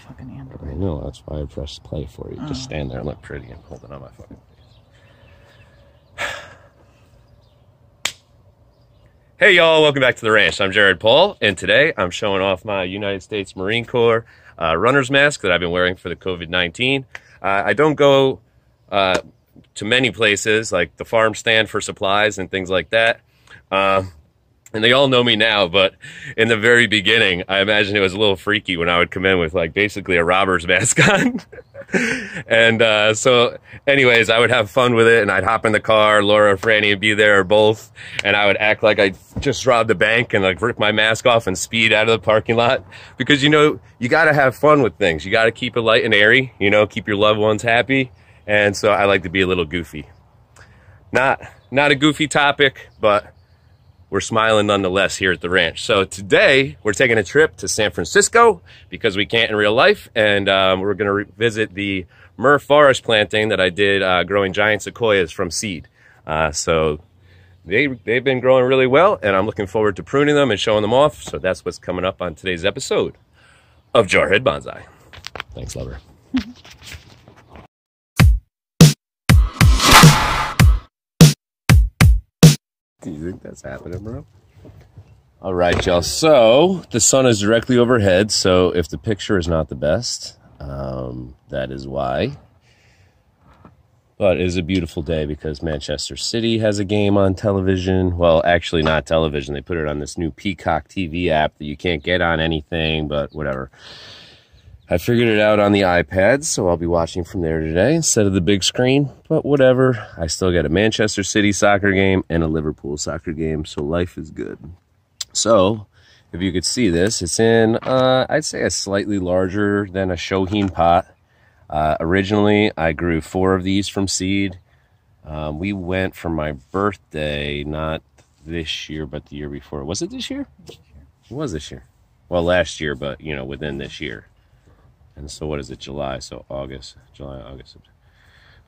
fucking Android. I know, that's why I pressed play for you. Just stand there and look pretty and hold it on my fucking face. Hey y'all, welcome back to the ranch. I'm Jared Paul, and today I'm showing off my United States Marine Corps runner's mask that I've been wearing for the COVID-19. I don't go to many places like the farm stand for supplies and things like that. And they all know me now, but in the very beginning, I imagine it was a little freaky when I would come in with like basically a robber's mask on. And so anyways, I would have fun with it, and I'd hop in the car, Laura or Franny would be there or both, and I would act like I just robbed a bank and like rip my mask off and speed out of the parking lot. Because, you know, you got to have fun with things. You got to keep it light and airy, you know, keep your loved ones happy. And so I like to be a little goofy. Not a goofy topic, but we're smiling nonetheless here at the ranch. So today we're taking a trip to San Francisco because we can't in real life, and we're going to revisit the Muir forest planting that I did growing giant sequoias from seed. So they've been growing really well, and I'm looking forward to pruning them and showing them off. So that's what's coming up on today's episode of Jarhead Bonsai. Thanks, lover. Do you think that's happening, bro? All right, y'all. So the sun is directly overhead. So if the picture is not the best, that is why. But it is a beautiful day because Manchester City has a game on television. Well, actually not television. They put it on this new Peacock TV app that you can't get on anything, but whatever. I figured it out on the iPad, so I'll be watching from there today instead of the big screen. But whatever, I still got a Manchester City soccer game and a Liverpool soccer game, so life is good. So, if you could see this, it's in, I'd say a slightly larger than a Shohin pot. Originally, I grew 4 of these from seed. We went for my birthday, not this year, but the year before. Was it this year? It was this year. Well, last year, but, you know, within this year. And so what is it, July? So August, July, August.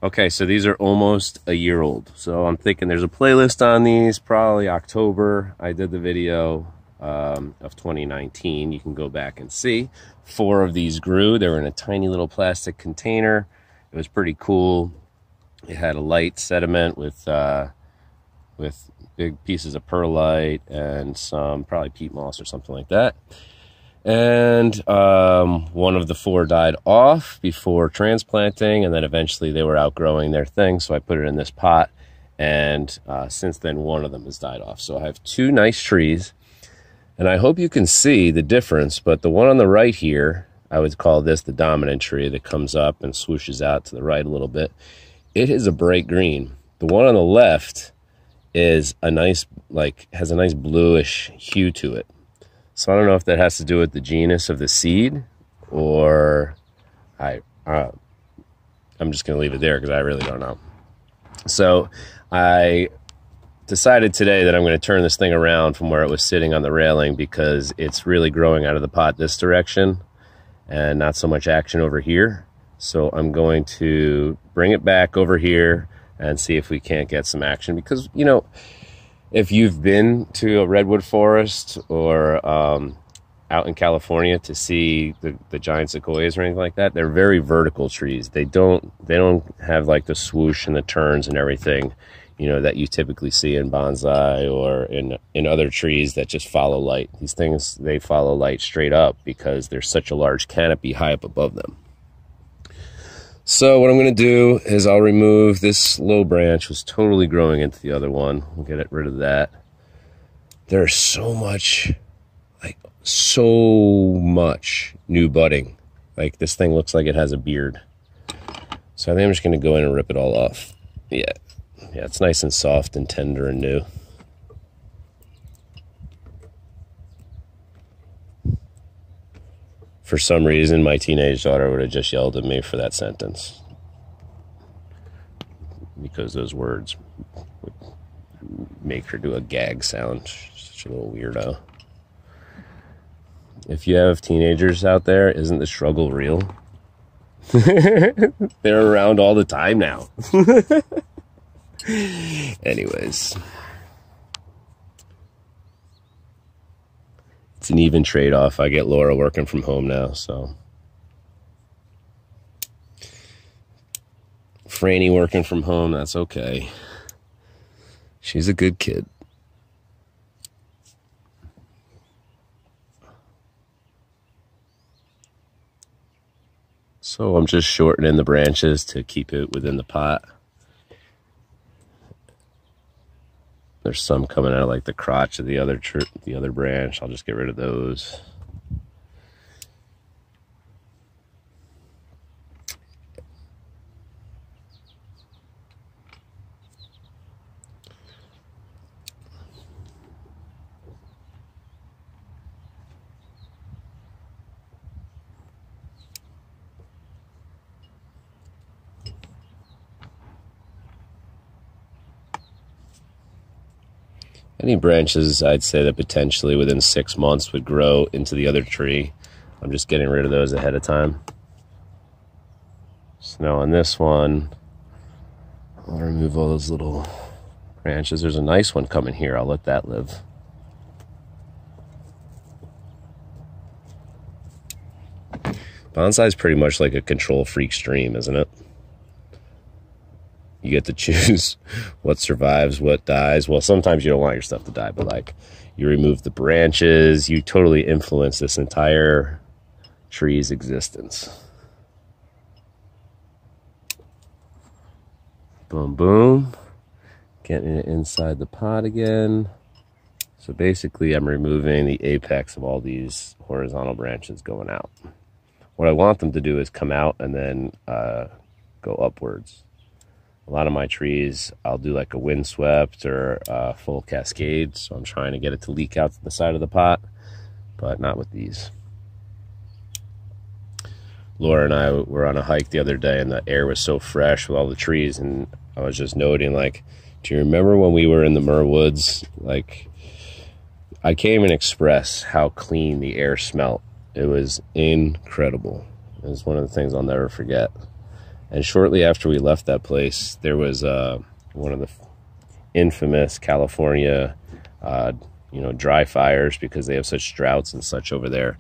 Okay, so these are almost a year old. So I'm thinking there's a playlist on these, probably October. I did the video of 2019. You can go back and see. 4 of these grew. They were in a tiny little plastic container. It was pretty cool. It had a light sediment with big pieces of perlite and some probably peat moss or something like that. And one of the 4 died off before transplanting, and then eventually they were outgrowing their thing, so I put it in this pot, and since then one of them has died off. So I have 2 nice trees, and I hope you can see the difference, but the one on the right here, I would call this the dominant tree that comes up and swooshes out to the right a little bit. It is a bright green. The one on the left is a nice, like, has a nice bluish hue to it. So I don't know if that has to do with the genus of the seed, or I'm just going to leave it there because I really don't know. So I decided today that I'm going to turn this thing around from where it was sitting on the railing because it's really growing out of the pot this direction and not so much action over here. So I'm going to bring it back over here and see if we can't get some action because, you know, if you've been to a redwood forest or out in California to see the giant sequoias or anything like that, they're very vertical trees. They don't have like the swoosh and the turns and everything, you know, that you typically see in bonsai or in other trees that just follow light. These things, they follow light straight up because there's such a large canopy high up above them. So what I'm going to do is I'll remove this low branch, was totally growing into the other one. We'll get rid of that. There's so much new budding. Like, this thing looks like it has a beard. So I think I'm just going to go in and rip it all off. Yeah, it's nice and soft and tender and new. For some reason, my teenage daughter would have just yelled at me for that sentence. Because those words would make her do a gag sound. Such a little weirdo. If you have teenagers out there, isn't the struggle real? They're around all the time now. Anyways. It's an even trade-off. I get Laura working from home now, so Franny working from home, that's okay. She's a good kid. So I'm just shortening the branches to keep it within the pot. There's some coming out of like the crotch of the other branch. I'll just get rid of those. Any branches I'd say that potentially within 6 months would grow into the other tree, I'm just getting rid of those ahead of time. So now on this one, I'll remove all those little branches. There's a nice one coming here. I'll let that live. Bonsai is pretty much like a control freak stream, isn't it? You get to choose what survives, what dies. Well, sometimes you don't want your stuff to die, but like you remove the branches, you totally influence this entire tree's existence. Boom, boom. Getting it inside the pot again. So basically I'm removing the apex of all these horizontal branches going out. What I want them to do is come out and then go upwards. A lot of my trees, I'll do like a windswept or a full cascade. So I'm trying to get it to leak out to the side of the pot, but not with these. Laura and I were on a hike the other day and the air was so fresh with all the trees. And I was just noting, like, do you remember when we were in the Muir woods? Like, I can't even express how clean the air smelled. It was incredible. It was one of the things I'll never forget. And shortly after we left that place, there was one of the infamous California, dry fires because they have such droughts and such over there.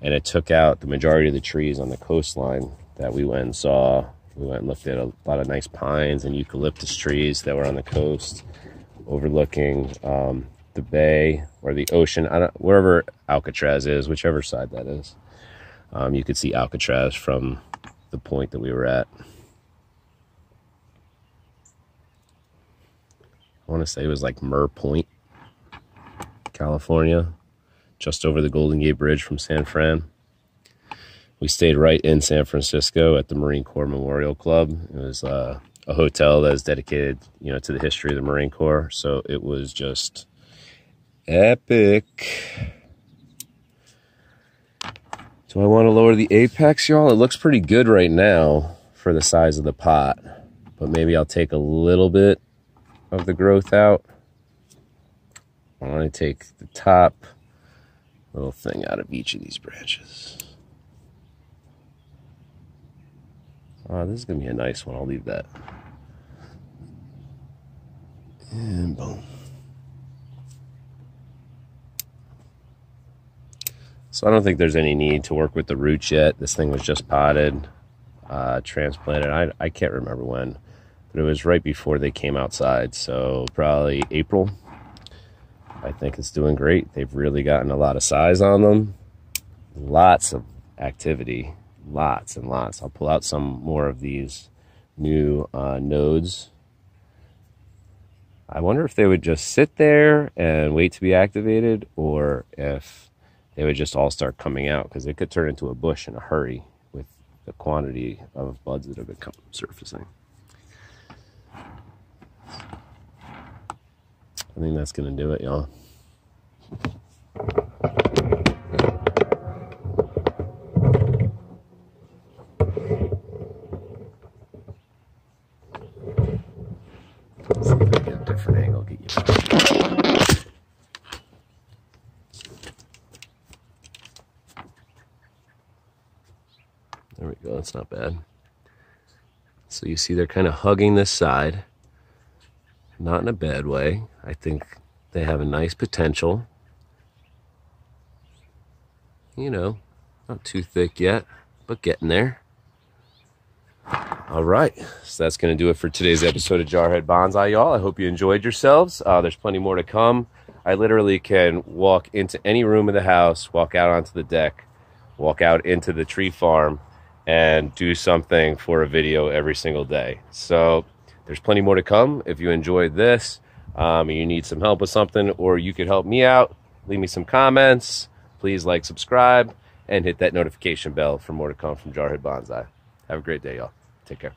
And it took out the majority of the trees on the coastline that we went and saw. We went and looked at a lot of nice pines and eucalyptus trees that were on the coast, overlooking the bay or the ocean, wherever Alcatraz is, whichever side that is. You could see Alcatraz from the point that we were at. I want to say it was like Muir Point, California, just over the Golden Gate Bridge from San Fran. We stayed right in San Francisco at the Marine Corps Memorial Club. It was a hotel that is dedicated, to the history of the Marine Corps. So it was just epic. Do I want to lower the apex, y'all? It looks pretty good right now for the size of the pot, but maybe I'll take a little bit of the growth out. I want to take the top little thing out of each of these branches. Oh, this is going to be a nice one. I'll leave that. And boom. So I don't think there's any need to work with the roots yet. This thing was just potted, transplanted. I can't remember when, but it was right before they came outside. So probably April. I think it's doing great. They've really gotten a lot of size on them. Lots of activity. Lots and lots. I'll pull out some more of these new nodes. I wonder if they would just sit there and wait to be activated, or if they would just all start coming out, because it could turn into a bush in a hurry with the quantity of buds that have been surfacing. I think that's going to do it, y'all. See if I can get a different angle, get you. There we go, that's not bad. So you see they're kind of hugging this side. Not in a bad way. I think they have a nice potential. Not too thick yet, but getting there. All right, so that's going to do it for today's episode of Jarhead Bonsai, y'all. I hope you enjoyed yourselves. There's plenty more to come. I literally can walk into any room of the house, walk out onto the deck, walk out into the tree farm, and do something for a video every single day. So there's plenty more to come. If you enjoyed this, and you need some help with something, or you could help me out, leave me some comments. Please like, subscribe, and hit that notification bell for more to come from Jarhead Bonsai. Have a great day, y'all. Take care.